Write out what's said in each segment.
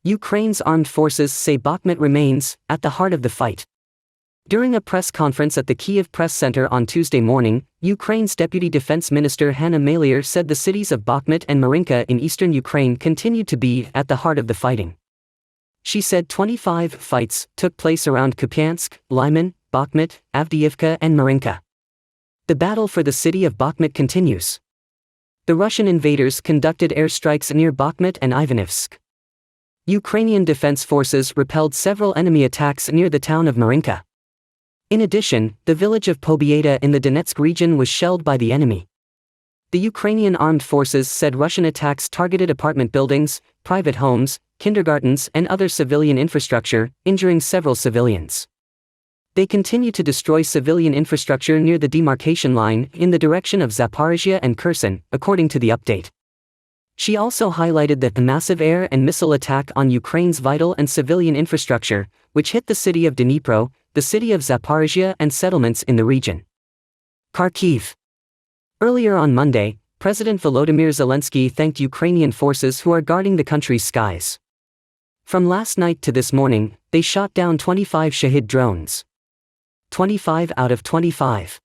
Ukraine's armed forces say Bakhmut remains at the heart of the fight. During a press conference at the Kyiv Press Center on Tuesday morning, Ukraine's Deputy Defense Minister Hanna Maliar said the cities of Bakhmut and Marinka in eastern Ukraine continued to be at the heart of the fighting. She said 25 fights took place around Kupiansk, Lyman, Bakhmut, Avdiivka and Marinka. The battle for the city of Bakhmut continues. The Russian invaders conducted airstrikes near Bakhmut and Ivanivsk. Ukrainian defense forces repelled several enemy attacks near the town of Marinka. In addition, the village of Pobieda in the Donetsk region was shelled by the enemy. The Ukrainian armed forces said Russian attacks targeted apartment buildings, private homes, kindergartens and other civilian infrastructure, injuring several civilians. They continue to destroy civilian infrastructure near the demarcation line in the direction of Zaporizhia and Kherson, according to the update. She also highlighted that the massive air and missile attack on Ukraine's vital and civilian infrastructure, which hit the city of Dnipro, the city of Zaporizhia and settlements in the region. Kharkiv. Earlier on Monday, President Volodymyr Zelensky thanked Ukrainian forces who are guarding the country's skies. From last night to this morning, they shot down 25 Shahid drones. 25 out of 25.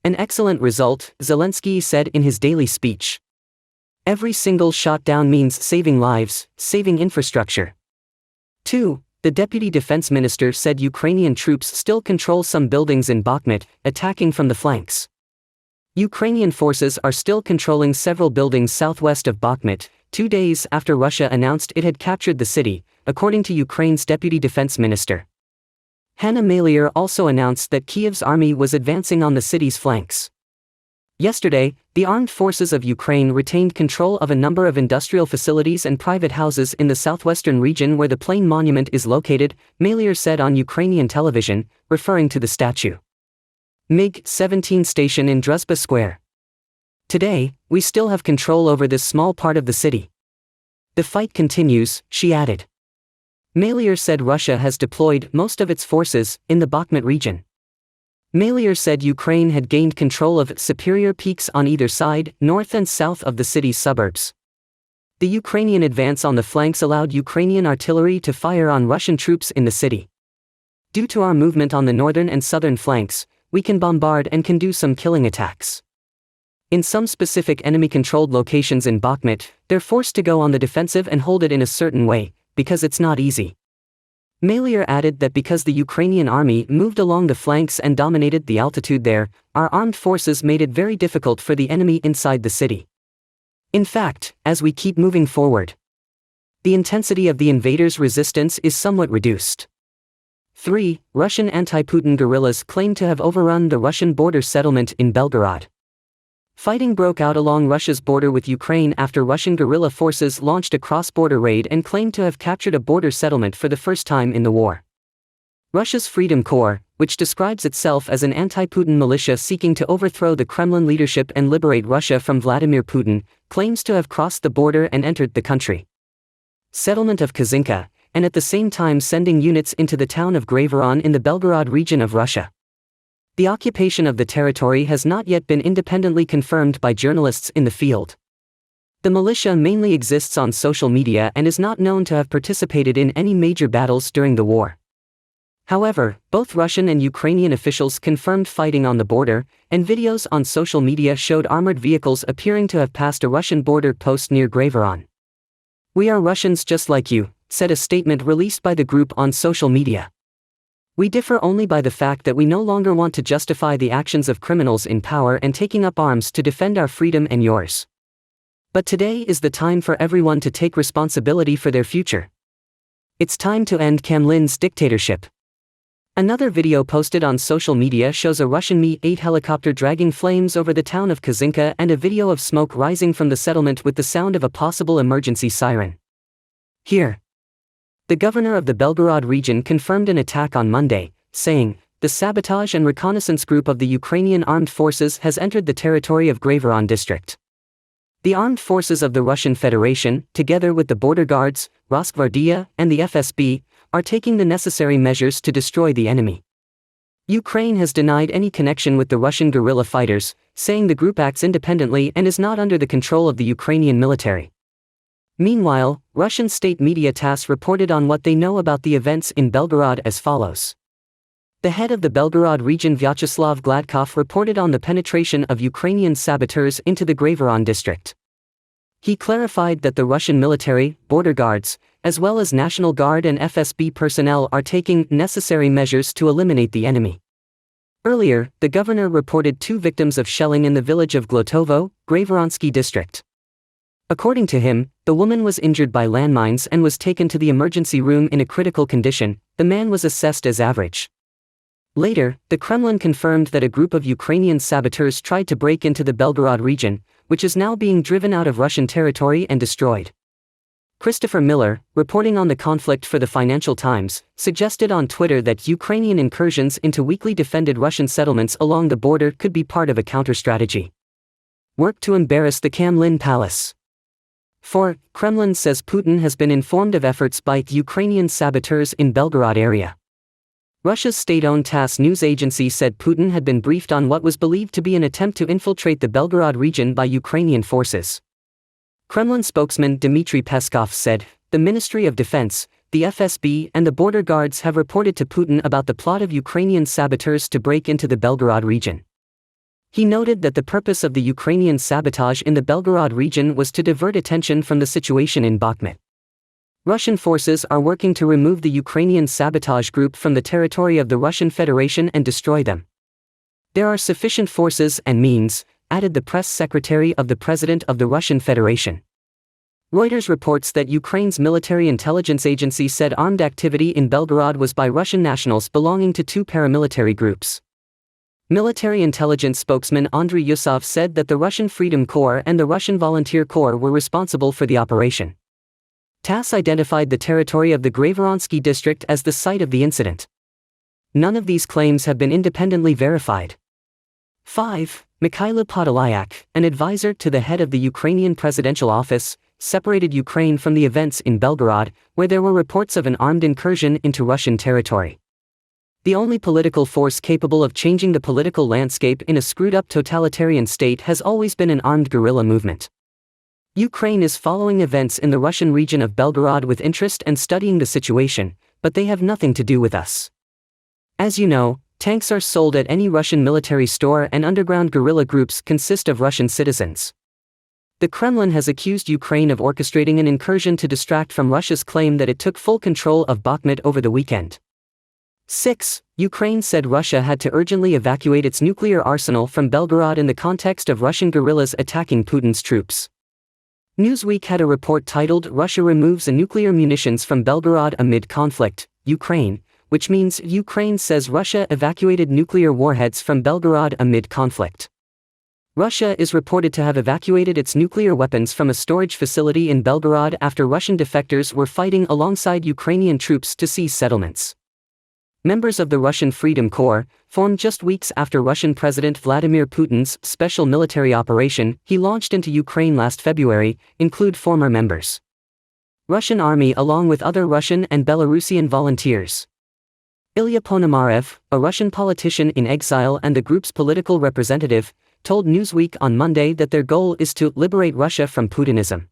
An excellent result, Zelensky said in his daily speech. Every single shot down means saving lives, saving infrastructure. 2. The deputy defense minister said Ukrainian troops still control some buildings in Bakhmut, attacking from the flanks. Ukrainian forces are still controlling several buildings southwest of Bakhmut, 2 days after Russia announced it had captured the city, according to Ukraine's deputy defense minister. Hanna Maliar also announced that Kyiv's army was advancing on the city's flanks. Yesterday, the armed forces of Ukraine retained control of a number of industrial facilities and private houses in the southwestern region where the Plain Monument is located, Maliar said on Ukrainian television, referring to the statue. MiG-17 station in Druzhba Square. Today, we still have control over this small part of the city. The fight continues, she added. Maliar said Russia has deployed most of its forces in the Bakhmut region. Maliar said Ukraine had gained control of superior peaks on either side, north and south of the city's suburbs. The Ukrainian advance on the flanks allowed Ukrainian artillery to fire on Russian troops in the city. Due to our movement on the northern and southern flanks, we can bombard and can do some killing attacks. In some specific enemy-controlled locations in Bakhmut, they're forced to go on the defensive and hold it in a certain way, because it's not easy. Maliar added that because the Ukrainian army moved along the flanks and dominated the altitude there, our armed forces made it very difficult for the enemy inside the city. In fact, as we keep moving forward, the intensity of the invaders' resistance is somewhat reduced. 3. Russian anti-Putin guerrillas claim to have overrun the Russian border settlement in Belgorod. Fighting broke out along Russia's border with Ukraine after Russian guerrilla forces launched a cross-border raid and claimed to have captured a border settlement for the first time in the war. Russia's Freedom Corps, which describes itself as an anti-Putin militia seeking to overthrow the Kremlin leadership and liberate Russia from Vladimir Putin, claims to have crossed the border and entered the country. Settlement of Kazinka, and at the same time sending units into the town of Grayvoron in the Belgorod region of Russia. The occupation of the territory has not yet been independently confirmed by journalists in the field. The militia mainly exists on social media and is not known to have participated in any major battles during the war. However, both Russian and Ukrainian officials confirmed fighting on the border, and videos on social media showed armored vehicles appearing to have passed a Russian border post near Grayvoron. "We are Russians just like you," said a statement released by the group on social media. "We differ only by the fact that we no longer want to justify the actions of criminals in power and taking up arms to defend our freedom and yours. But today is the time for everyone to take responsibility for their future. It's time to end Kremlin's dictatorship." Another video posted on social media shows a Russian Mi-8 helicopter dragging flames over the town of Kazinka and a video of smoke rising from the settlement with the sound of a possible emergency siren. Here. The governor of the Belgorod region confirmed an attack on Monday, saying, "The sabotage and reconnaissance group of the Ukrainian armed forces has entered the territory of Grayvoron district. The armed forces of the Russian Federation, together with the border guards, Rosgvardia, and the FSB, are taking the necessary measures to destroy the enemy." Ukraine has denied any connection with the Russian guerrilla fighters, saying the group acts independently and is not under the control of the Ukrainian military. Meanwhile, Russian state media TASS reported on what they know about the events in Belgorod as follows. The head of the Belgorod region Vyacheslav Gladkov reported on the penetration of Ukrainian saboteurs into the Graveron district. He clarified that the Russian military, border guards, as well as National Guard and FSB personnel are taking necessary measures to eliminate the enemy. Earlier, the governor reported 2 victims of shelling in the village of Glotovo, Graveronsky district. According to him, the woman was injured by landmines and was taken to the emergency room in a critical condition. The man was assessed as average. Later, the Kremlin confirmed that a group of Ukrainian saboteurs tried to break into the Belgorod region, which is now being driven out of Russian territory and destroyed. Christopher Miller, reporting on the conflict for the Financial Times, suggested on Twitter that Ukrainian incursions into weakly defended Russian settlements along the border could be part of a counter-strategy. Work to embarrass the Kremlin palace. 4. Kremlin says Putin has been informed of efforts by Ukrainian saboteurs in Belgorod area. Russia's state-owned TASS news agency said Putin had been briefed on what was believed to be an attempt to infiltrate the Belgorod region by Ukrainian forces. Kremlin spokesman Dmitry Peskov said, "The Ministry of Defense, the FSB and the border guards have reported to Putin about the plot of Ukrainian saboteurs to break into the Belgorod region." He noted that the purpose of the Ukrainian sabotage in the Belgorod region was to divert attention from the situation in Bakhmut. Russian forces are working to remove the Ukrainian sabotage group from the territory of the Russian Federation and destroy them. There are sufficient forces and means, added the press secretary of the President of the Russian Federation. Reuters reports that Ukraine's military intelligence agency said armed activity in Belgorod was by Russian nationals belonging to 2 paramilitary groups. Military intelligence spokesman Andriy Yusov said that the Russian Freedom Corps and the Russian Volunteer Corps were responsible for the operation. TASS identified the territory of the Graveronsky district as the site of the incident. None of these claims have been independently verified. 5. Mikhailo Podolyak, an advisor to the head of the Ukrainian presidential office, separated Ukraine from the events in Belgorod, where there were reports of an armed incursion into Russian territory. The only political force capable of changing the political landscape in a screwed-up totalitarian state has always been an armed guerrilla movement. Ukraine is following events in the Russian region of Belgorod with interest and studying the situation, but they have nothing to do with us. As you know, tanks are sold at any Russian military store and underground guerrilla groups consist of Russian citizens. The Kremlin has accused Ukraine of orchestrating an incursion to distract from Russia's claim that it took full control of Bakhmut over the weekend. 6. Ukraine said Russia had to urgently evacuate its nuclear arsenal from Belgorod in the context of Russian guerrillas attacking Putin's troops. Newsweek had a report titled "Russia Removes Nuclear Munitions from Belgorod Amid Conflict, Ukraine," which means Ukraine says Russia evacuated nuclear warheads from Belgorod amid conflict. Russia is reported to have evacuated its nuclear weapons from a storage facility in Belgorod after Russian defectors were fighting alongside Ukrainian troops to seize settlements. Members of the Russian Freedom Corps, formed just weeks after Russian President Vladimir Putin's special military operation he launched into Ukraine last February, include former members. Russian Army along with other Russian and Belarusian volunteers. Ilya Ponomarev, a Russian politician in exile and the group's political representative, told Newsweek on Monday that their goal is to liberate Russia from Putinism.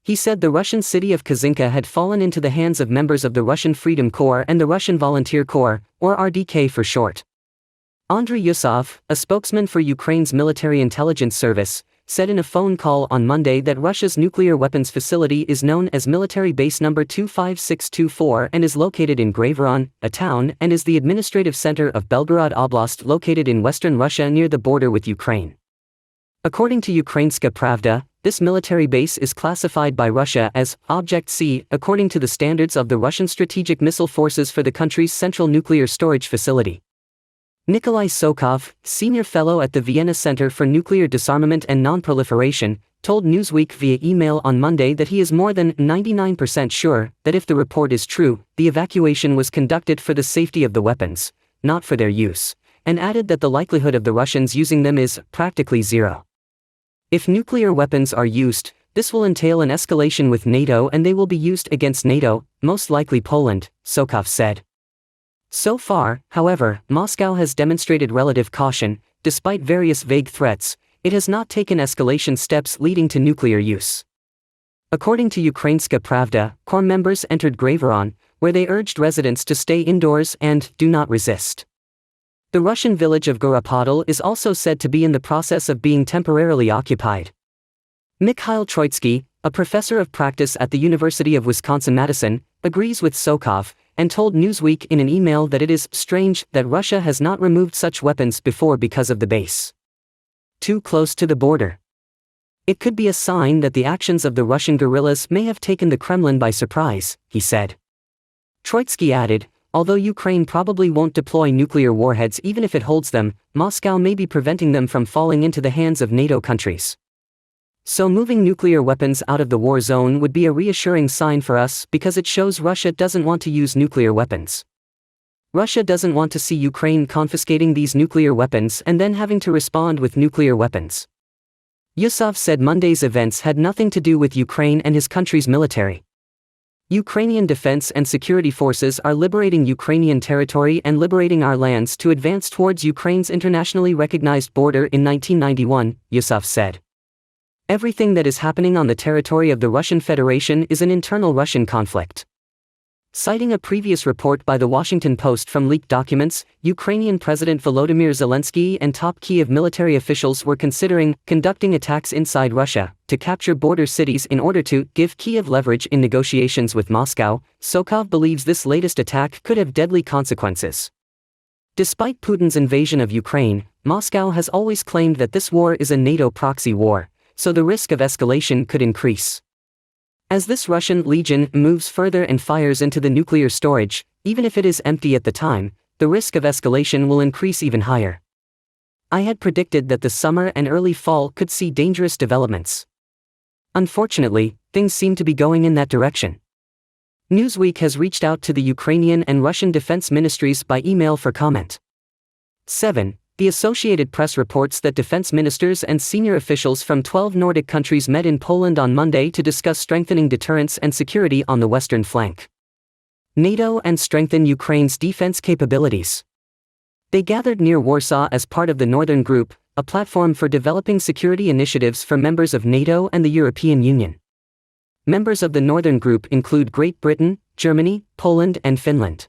He said the Russian city of Kazinka had fallen into the hands of members of the Russian Freedom Corps and the Russian Volunteer Corps, or RDK for short. Andriy Yusov, a spokesman for Ukraine's military intelligence service, said in a phone call on Monday that Russia's nuclear weapons facility is known as Military Base No. 25624 and is located in Graveron, a town, and is the administrative center of Belgorod Oblast located in western Russia near the border with Ukraine. According to Ukrainska Pravda, this military base is classified by Russia as Object C according to the standards of the Russian Strategic Missile Forces for the country's central nuclear storage facility. Nikolai Sokov, senior fellow at the Vienna Center for Nuclear Disarmament and Non-Proliferation, told Newsweek via email on Monday that he is more than 99% sure that if the report is true, the evacuation was conducted for the safety of the weapons, not for their use, and added that the likelihood of the Russians using them is practically zero. If nuclear weapons are used, this will entail an escalation with NATO and they will be used against NATO, most likely Poland, Sokov said. So far, however, Moscow has demonstrated relative caution. Despite various vague threats, it has not taken escalation steps leading to nuclear use. According to Ukrainska Pravda, core members entered Graveron, where they urged residents to stay indoors and do not resist. The Russian village of Goropodol is also said to be in the process of being temporarily occupied. Mikhail Troitsky, a professor of practice at the University of Wisconsin-Madison, agrees with Sokov, and told Newsweek in an email that it is strange that Russia has not removed such weapons before because of the base too close to the border. It could be a sign that the actions of the Russian guerrillas may have taken the Kremlin by surprise, he said. Troitsky added, although Ukraine probably won't deploy nuclear warheads even if it holds them, Moscow may be preventing them from falling into the hands of NATO countries. So moving nuclear weapons out of the war zone would be a reassuring sign for us because it shows Russia doesn't want to use nuclear weapons. Russia doesn't want to see Ukraine confiscating these nuclear weapons and then having to respond with nuclear weapons. Yusov said Monday's events had nothing to do with Ukraine and his country's military. Ukrainian defense and security forces are liberating Ukrainian territory and liberating our lands to advance towards Ukraine's internationally recognized border in 1991, Yusov said. Everything that is happening on the territory of the Russian Federation is an internal Russian conflict. Citing a previous report by the Washington Post from leaked documents, Ukrainian President Volodymyr Zelensky and top Kyiv military officials were considering conducting attacks inside Russia to capture border cities in order to give Kyiv leverage in negotiations with Moscow. Sokov believes this latest attack could have deadly consequences. Despite Putin's invasion of Ukraine, Moscow has always claimed that this war is a NATO proxy war, so the risk of escalation could increase. As this Russian legion moves further and fires into the nuclear storage, even if it is empty at the time, the risk of escalation will increase even higher. I had predicted that the summer and early fall could see dangerous developments. Unfortunately, things seem to be going in that direction. Newsweek has reached out to the Ukrainian and Russian defense ministries by email for comment. 7. The Associated Press reports that defense ministers and senior officials from 12 Nordic countries met in Poland on Monday to discuss strengthening deterrence and security on the western flank. NATO and strengthen Ukraine's defense capabilities. They gathered near Warsaw as part of the Northern Group, a platform for developing security initiatives for members of NATO and the European Union. Members of the Northern Group include Great Britain, Germany, Poland, and Finland.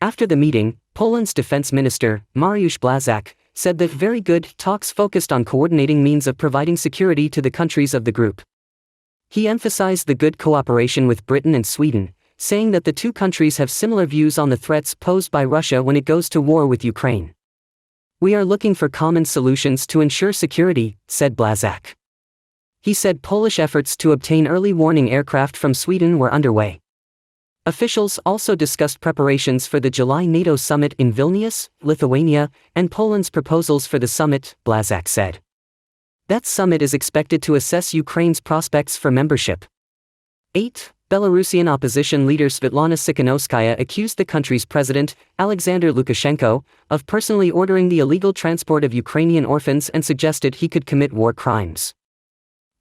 After the meeting, Poland's defense minister, Mariusz Błaszczak, said that very good talks focused on coordinating means of providing security to the countries of the group. He emphasized the good cooperation with Britain and Sweden, saying that the two countries have similar views on the threats posed by Russia when it goes to war with Ukraine. We are looking for common solutions to ensure security, said Błaszczak. He said Polish efforts to obtain early warning aircraft from Sweden were underway. Officials also discussed preparations for the July NATO summit in Vilnius, Lithuania, and Poland's proposals for the summit, Błaszczak said. That summit is expected to assess Ukraine's prospects for membership. 8. Belarusian opposition leader Svetlana Tsikhanouskaya accused the country's president, Alexander Lukashenko, of personally ordering the illegal transport of Ukrainian orphans and suggested he could commit war crimes.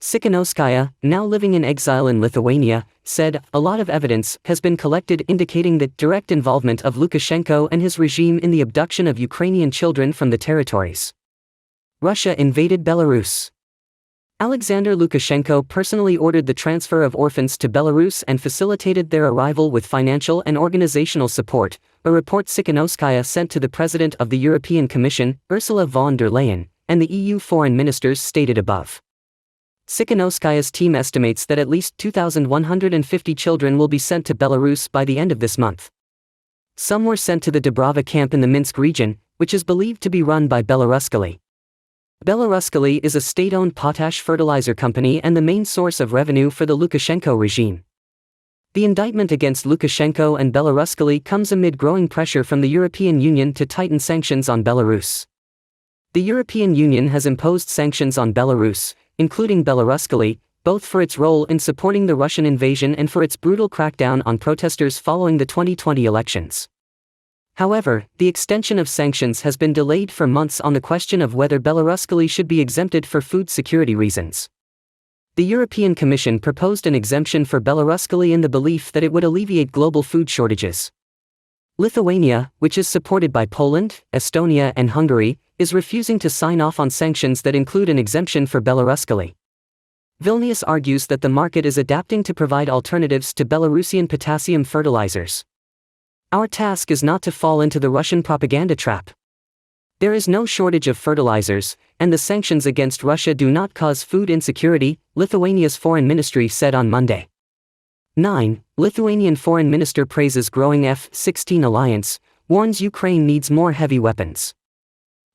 Tsikhanouskaya, now living in exile in Lithuania, said, "A lot of evidence has been collected indicating the direct involvement of Lukashenko and his regime in the abduction of Ukrainian children from the territories." Russia invaded Belarus. Alexander Lukashenko personally ordered the transfer of orphans to Belarus and facilitated their arrival with financial and organizational support, a report Tsikhanouskaya sent to the President of the European Commission, Ursula von der Leyen, and the EU foreign ministers stated above. Tsikhanouskaya's team estimates that at least 2,150 children will be sent to Belarus by the end of this month. Some were sent to the Dubrava camp in the Minsk region, which is believed to be run by Belaruskali. Belaruskali is a state-owned potash fertilizer company and the main source of revenue for the Lukashenko regime. The indictment against Lukashenko and Belaruskali comes amid growing pressure from the European Union to tighten sanctions on Belarus. The European Union has imposed sanctions on Belarus, including Belaruskali, both for its role in supporting the Russian invasion and for its brutal crackdown on protesters following the 2020 elections. However, the extension of sanctions has been delayed for months on the question of whether Belaruskali should be exempted for food security reasons. The European Commission proposed an exemption for Belaruskali in the belief that it would alleviate global food shortages. Lithuania, which is supported by Poland, Estonia, and Hungary, is refusing to sign off on sanctions that include an exemption for Belaruskali. Vilnius argues that the market is adapting to provide alternatives to Belarusian potassium fertilizers. Our task is not to fall into the Russian propaganda trap. There is no shortage of fertilizers, and the sanctions against Russia do not cause food insecurity, Lithuania's foreign ministry said on Monday. 9. Lithuanian foreign minister praises growing F-16 alliance, warns Ukraine needs more heavy weapons.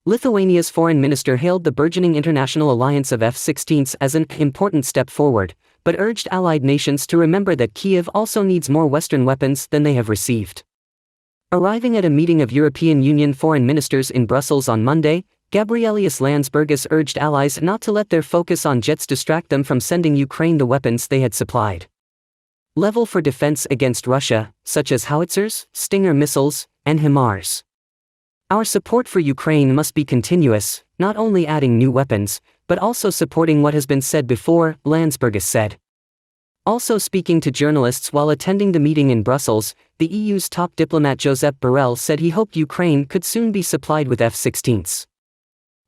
Lithuania's foreign minister hailed the burgeoning international alliance of F-16s as an important step forward, but urged allied nations to remember that Kyiv also needs more Western weapons than they have received. Arriving at a meeting of European Union foreign ministers in Brussels on Monday, Gabrielius Landsbergis urged allies not to let their focus on jets distract them from sending Ukraine the weapons they had supplied. Level for defense against Russia, such as howitzers, Stinger missiles, and HIMARS. Our support for Ukraine must be continuous, not only adding new weapons, but also supporting what has been said before, Landsbergis said. Also speaking to journalists while attending the meeting in Brussels, the EU's top diplomat Josep Borrell said he hoped Ukraine could soon be supplied with F-16s.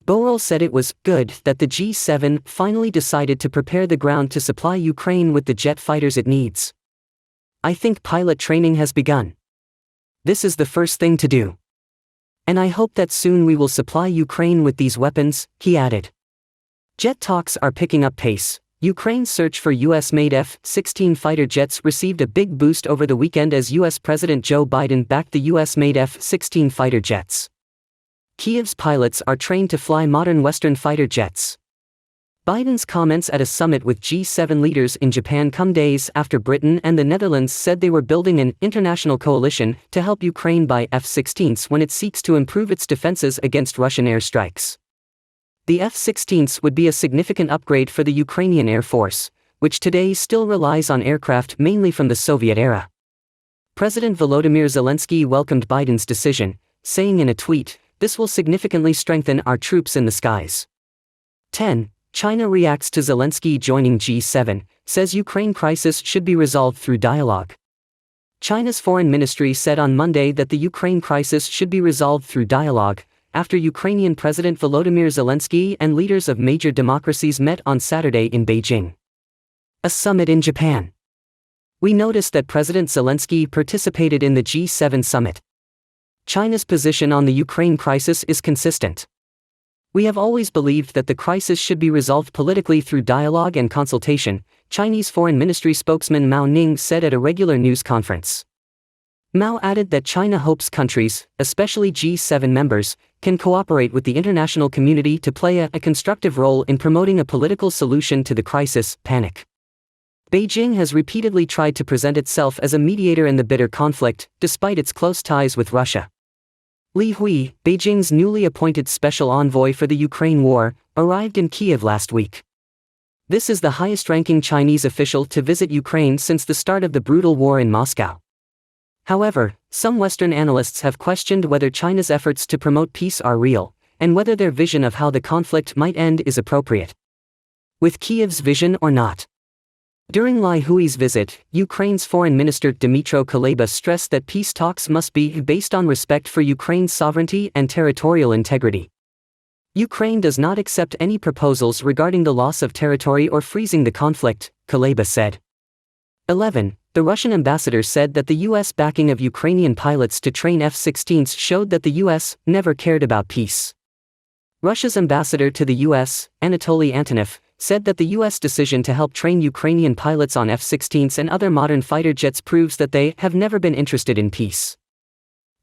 Borrell said it was good that the G7 finally decided to prepare the ground to supply Ukraine with the jet fighters it needs. I think pilot training has begun. This is the first thing to do. And I hope that soon we will supply Ukraine with these weapons, he added. Jet talks are picking up pace. Ukraine's search for US-made F-16 fighter jets received a big boost over the weekend as US President Joe Biden backed the US-made F-16 fighter jets. Kyiv's pilots are trained to fly modern Western fighter jets. Biden's comments at a summit with G7 leaders in Japan come days after Britain and the Netherlands said they were building an international coalition to help Ukraine buy F-16s when it seeks to improve its defenses against Russian airstrikes. The F-16s would be a significant upgrade for the Ukrainian Air Force, which today still relies on aircraft mainly from the Soviet era. President Volodymyr Zelensky welcomed Biden's decision, saying in a tweet, "This will significantly strengthen our troops in the skies." 10. China reacts to Zelensky joining G7, says Ukraine crisis should be resolved through dialogue. China's foreign ministry said on Monday that the Ukraine crisis should be resolved through dialogue, after Ukrainian President Volodymyr Zelensky and leaders of major democracies met on Saturday in Beijing. A summit in Japan. We noticed that President Zelensky participated in the G7 summit. China's position on the Ukraine crisis is consistent. We have always believed that the crisis should be resolved politically through dialogue and consultation, Chinese Foreign Ministry spokesman Mao Ning said at a regular news conference. Mao added that China hopes countries, especially G7 members, can cooperate with the international community to play a constructive role in promoting a political solution to the crisis, panic. Beijing has repeatedly tried to present itself as a mediator in the bitter conflict, despite its close ties with Russia. Li Hui, Beijing's newly appointed special envoy for the Ukraine war, arrived in Kyiv last week. This is the highest-ranking Chinese official to visit Ukraine since the start of the brutal war in Moscow. However, some Western analysts have questioned whether China's efforts to promote peace are real, and whether their vision of how the conflict might end is appropriate. With Kyiv's vision or not? During Li Hui's visit, Ukraine's Foreign Minister Dmytro Kuleba stressed that peace talks must be based on respect for Ukraine's sovereignty and territorial integrity. Ukraine does not accept any proposals regarding the loss of territory or freezing the conflict, Kuleba said. 11. The Russian ambassador said that the U.S. backing of Ukrainian pilots to train F-16s showed that the U.S. never cared about peace. Russia's ambassador to the U.S., Anatoly Antonov, said that the U.S. decision to help train Ukrainian pilots on F-16s and other modern fighter jets proves that they have never been interested in peace.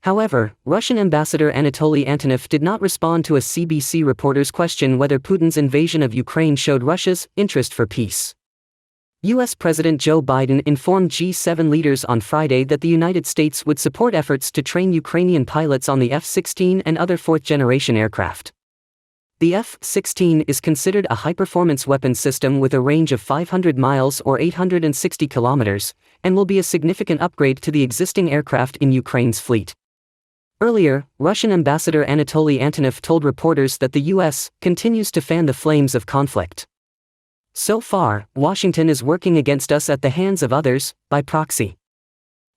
However, Russian ambassador Anatoly Antonov did not respond to a CBC reporter's question whether Putin's invasion of Ukraine showed Russia's interest for peace. U.S. President Joe Biden informed G7 leaders on Friday that the United States would support efforts to train Ukrainian pilots on the F-16 and other fourth-generation aircraft. The F-16 is considered a high-performance weapon system with a range of 500 miles or 860 kilometers, and will be a significant upgrade to the existing aircraft in Ukraine's fleet. Earlier, Russian ambassador Anatoly Antonov told reporters that the U.S. continues to fan the flames of conflict. So far, Washington is working against us at the hands of others, by proxy.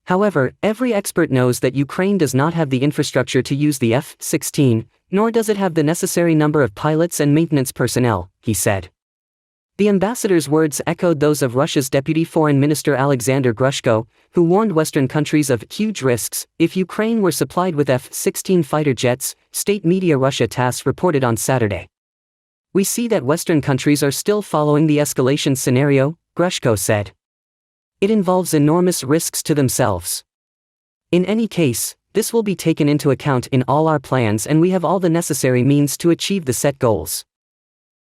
However, every expert knows that Ukraine does not have the infrastructure to use the F-16, nor does it have the necessary number of pilots and maintenance personnel, he said. The ambassador's words echoed those of Russia's Deputy Foreign Minister Alexander Grushko, who warned Western countries of huge risks if Ukraine were supplied with F-16 fighter jets, state media Russia TASS reported on Saturday. "We see that Western countries are still following the escalation scenario," Grushko said. "It involves enormous risks to themselves. In any case, this will be taken into account in all our plans and we have all the necessary means to achieve the set goals."